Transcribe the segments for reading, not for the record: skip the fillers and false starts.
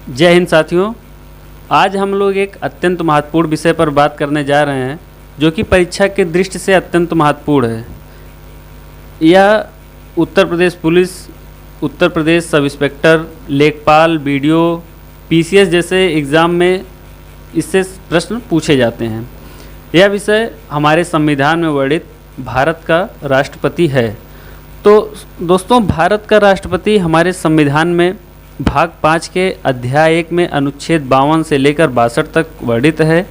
जय हिंद साथियों। आज हम लोग एक अत्यंत महत्वपूर्ण विषय पर बात करने जा रहे हैं जो कि परीक्षा के दृष्टि से अत्यंत महत्वपूर्ण है। यह Uttar Pradesh police, Uttar Pradesh sub inspector, लेखपाल, बीडीओ, पीसीएस जैसे एग्ज़ाम में इससे प्रश्न पूछे जाते हैं। यह विषय हमारे संविधान में वर्णित भारत का राष्ट्रपति है। तो दोस्तों, भारत का राष्ट्रपति हमारे संविधान में भाग 5 के अध्याय 1 में अनुच्छेद 52 से लेकर 62 तक वर्णित है।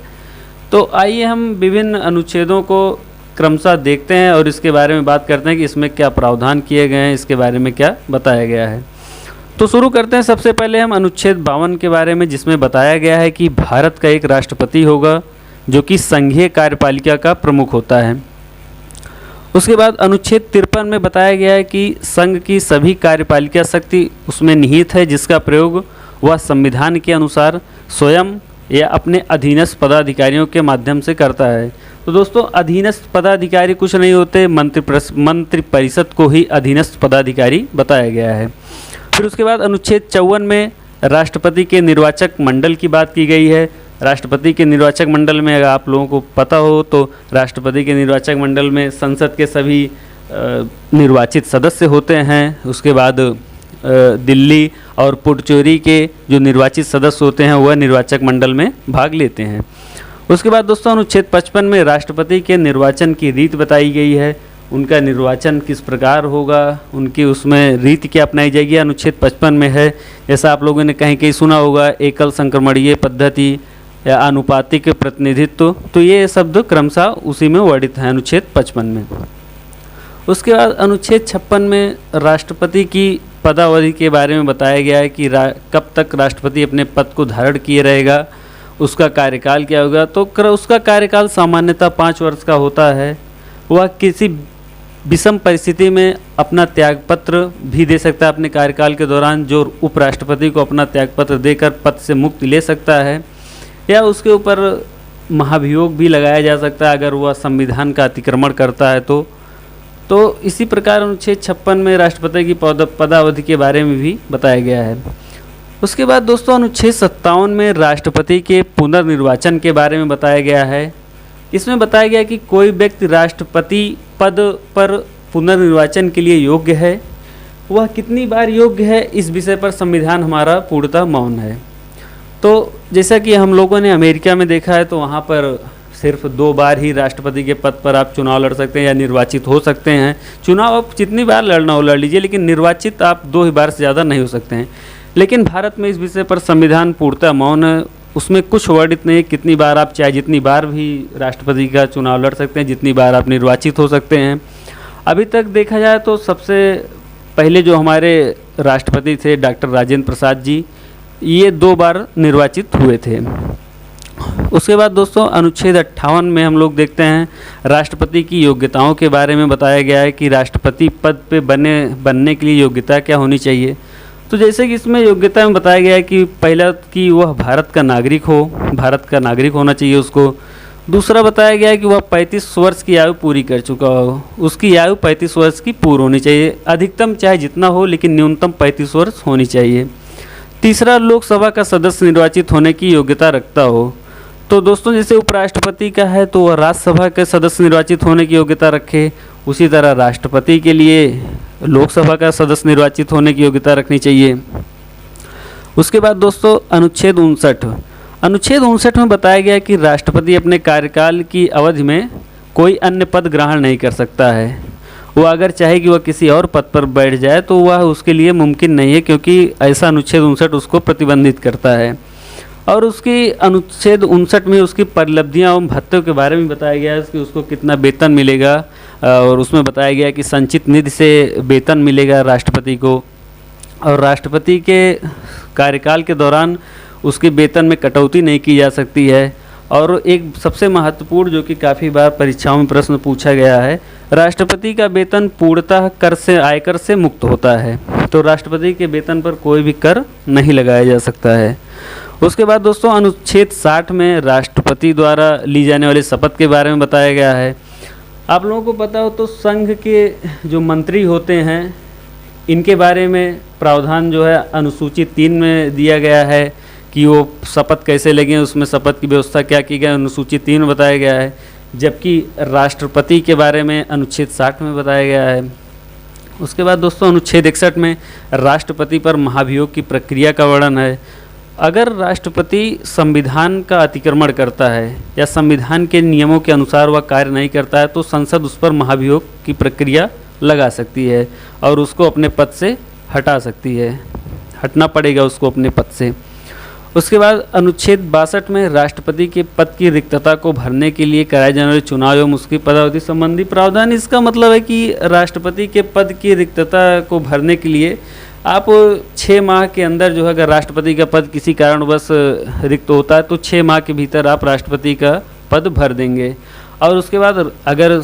तो आइए हम विभिन्न अनुच्छेदों को क्रमशः देखते हैं और इसके बारे में बात करते हैं कि इसमें क्या प्रावधान किए गए हैं, इसके बारे में क्या बताया गया है। तो शुरू करते हैं। सबसे पहले हम अनुच्छेद 52 के बारे में, जिसमें बताया गया है कि भारत का एक राष्ट्रपति होगा जो कि संघीय कार्यपालिका का प्रमुख होता है। उसके बाद अनुच्छेद 53 में बताया गया है कि संघ की सभी कार्यपालिका शक्ति उसमें निहित है, जिसका प्रयोग वह संविधान के अनुसार स्वयं या अपने अधीनस्थ पदाधिकारियों के माध्यम से करता है। तो दोस्तों, अधीनस्थ पदाधिकारी कुछ नहीं होते, मंत्रिपरिषद को ही अधीनस्थ पदाधिकारी बताया गया है। फिर उसके बाद अनुच्छेद 54 में राष्ट्रपति के निर्वाचक मंडल की बात की गई है। राष्ट्रपति के निर्वाचक मंडल में, अगर आप लोगों को पता हो तो राष्ट्रपति के निर्वाचक मंडल में संसद के सभी निर्वाचित सदस्य होते हैं। उसके बाद दिल्ली और पुडुचेरी के जो निर्वाचित सदस्य होते हैं वह निर्वाचक मंडल में भाग लेते हैं। उसके बाद दोस्तों, अनुच्छेद 55 में राष्ट्रपति के निर्वाचन की रीत बताई गई है। उनका निर्वाचन किस प्रकार होगा, उनकी उसमें रीत क्या अपनाई जाएगी, अनुच्छेद 55 में है। जैसा आप लोगों ने कहीं कहीं सुना होगा, एकल संक्रमणीय पद्धति या आनुपातिक प्रतिनिधित्व, तो ये शब्द क्रमशः उसी में वर्णित है अनुच्छेद 55 में। उसके बाद अनुच्छेद 56 में राष्ट्रपति की पदावधि के बारे में बताया गया है कि कब तक राष्ट्रपति अपने पद को धारण किए रहेगा, उसका कार्यकाल क्या होगा। तो उसका कार्यकाल सामान्यतः 5 वर्ष का होता है। वह किसी विषम परिस्थिति में अपना त्यागपत्र भी दे सकता है अपने कार्यकाल के दौरान, जो उपराष्ट्रपति को अपना त्यागपत्र देकर पद से मुक्ति ले सकता है, या उसके ऊपर महाभियोग भी लगाया जा सकता है अगर वह संविधान का अतिक्रमण करता है तो इसी प्रकार अनुच्छेद 56 में राष्ट्रपति की पदावधि के बारे में भी बताया गया है। उसके बाद दोस्तों, अनुच्छेद 57 में राष्ट्रपति के पुनर्निर्वाचन के बारे में बताया गया है। इसमें बताया गया कि कोई व्यक्ति राष्ट्रपति पद पर पुनर्निर्वाचन के लिए योग्य है, वह कितनी बार योग्य है, इस विषय पर संविधान हमारा पूर्णतः मौन है। तो जैसा कि हम लोगों ने अमेरिका में देखा है, तो वहाँ पर सिर्फ 2 बार ही राष्ट्रपति के पद पर आप चुनाव लड़ सकते हैं या निर्वाचित हो सकते हैं। चुनाव आप जितनी बार लड़ना हो लड़ लीजिए, लेकिन निर्वाचित आप 2 ही बार से ज़्यादा नहीं हो सकते हैं। लेकिन भारत में इस विषय पर संविधान पूर्णतः मौन है। उसमें कुछ वर्णित नहीं है कितनी बार आप चाहे जितनी बार भी राष्ट्रपति का चुनाव लड़ सकते हैं, जितनी बार आप निर्वाचित हो सकते हैं। अभी तक देखा जाए तो सबसे पहले जो हमारे राष्ट्रपति थे डॉक्टर राजेंद्र प्रसाद जी, ये 2 बार निर्वाचित हुए थे। उसके बाद दोस्तों, अनुच्छेद 58 में हम लोग देखते हैं राष्ट्रपति की योग्यताओं के बारे में बताया गया है कि राष्ट्रपति पद पे बनने के लिए योग्यता क्या होनी चाहिए। तो जैसे कि इसमें योग्यता में बताया गया है कि पहला कि वह भारत का नागरिक हो, भारत का नागरिक होना चाहिए उसको। दूसरा बताया गया है कि वह 35 वर्ष की आयु पूरी कर चुका हो, उसकी आयु 35 वर्ष की पूर्ण होनी चाहिए। अधिकतम चाहे जितना हो, लेकिन न्यूनतम 35 वर्ष होनी चाहिए। तीसरा, लोकसभा का सदस्य निर्वाचित होने की योग्यता रखता हो। तो दोस्तों, जैसे उपराष्ट्रपति का है तो वह राज्यसभा के सदस्य निर्वाचित होने की योग्यता रखे, उसी तरह राष्ट्रपति के लिए लोकसभा का सदस्य निर्वाचित होने की योग्यता रखनी चाहिए। उसके बाद दोस्तों, अनुच्छेद 59 में बताया गया कि राष्ट्रपति अपने कार्यकाल की अवधि में कोई अन्य पद ग्रहण नहीं कर सकता है। वो अगर चाहे कि वह किसी और पद पर बैठ जाए तो वह उसके लिए मुमकिन नहीं है, क्योंकि ऐसा अनुच्छेद 59 उसको प्रतिबंधित करता है। और उसकी अनुच्छेद 59 में उसकी परिलब्धियां एवं भत्तों के बारे में बताया गया है कि उसको कितना वेतन मिलेगा, और उसमें बताया गया कि संचित निधि से वेतन मिलेगा राष्ट्रपति को, और राष्ट्रपति के कार्यकाल के दौरान उसके वेतन में कटौती नहीं की जा सकती है। और एक सबसे महत्वपूर्ण, जो कि काफ़ी बार परीक्षाओं में प्रश्न पूछा गया है, राष्ट्रपति का वेतन पूर्णतः आयकर से मुक्त होता है। तो राष्ट्रपति के वेतन पर कोई भी कर नहीं लगाया जा सकता है। उसके बाद दोस्तों, अनुच्छेद 60 में राष्ट्रपति द्वारा ली जाने वाली शपथ के बारे में बताया गया है। आप लोगों को पता हो तो संघ के जो मंत्री होते हैं, इनके बारे में प्रावधान जो है अनुसूची 3 में दिया गया है कि वो शपथ कैसे लेंगे, उसमें शपथ की व्यवस्था क्या की गई, अनुसूची 3 बताया गया है। जबकि राष्ट्रपति के बारे में अनुच्छेद 60 में बताया गया है। उसके बाद दोस्तों अनुच्छेद 61 में राष्ट्रपति पर महाभियोग की प्रक्रिया का वर्णन है। अगर राष्ट्रपति संविधान का अतिक्रमण करता है या संविधान के नियमों के अनुसार वह कार्य नहीं करता है तो संसद उस पर महाभियोग की प्रक्रिया लगा सकती है और उसको अपने पद से हटा सकती है, हटना पड़ेगा उसको अपने पद से। उसके बाद अनुच्छेद 62 में राष्ट्रपति के पद की रिक्तता को भरने के लिए कराए जाने वाले चुनाव एवं उसकी पदावधि संबंधी प्रावधान। इसका मतलब है कि राष्ट्रपति के पद की रिक्तता को भरने के लिए आप 6 माह के अंदर जो है, अगर राष्ट्रपति का पद किसी कारणवश रिक्त होता है तो 6 माह के भीतर आप राष्ट्रपति का पद भर देंगे। और उसके बाद अगर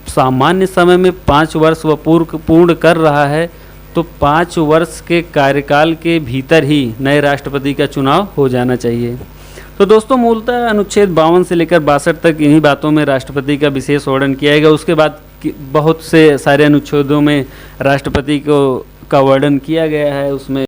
सामान्य समय में 5 वर्ष वह पूर्ण कर रहा है तो 5 वर्ष के कार्यकाल के भीतर ही नए राष्ट्रपति का चुनाव हो जाना चाहिए। तो दोस्तों मूलतः अनुच्छेद 52 से लेकर 62 तक इन्हीं बातों में राष्ट्रपति का विशेष वर्णन किया गया। उसके बाद बहुत से सारे अनुच्छेदों में राष्ट्रपति का वर्णन किया गया है। उसमें